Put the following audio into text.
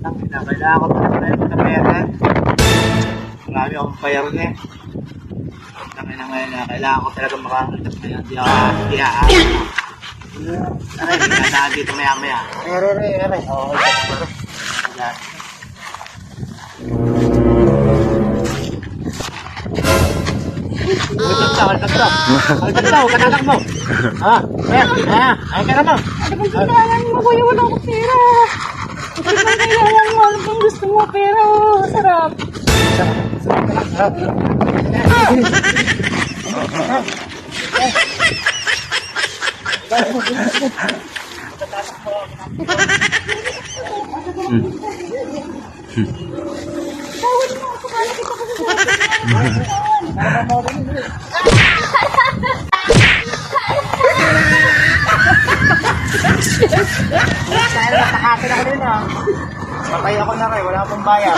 Kailangan ko talaga ng pera. Marami akong payaron eh. Ngayon na kailangan ko talaga makakalitas ngayon. Hindi ako aayon. Aray, hinadaan dito maya-maya. Aray. Okay. Kalitas daw, kananak mo. Ay ka naman. Ano bang kailangan mo, kuya? Wala akong pera. Ano bang kailangan mo? Ano bang gusto mo? Pero, sarap. Tawad mo ako, kala kita kasi Dahil natakasin ako din ah. Patay ako na kayo, wala akong bayad.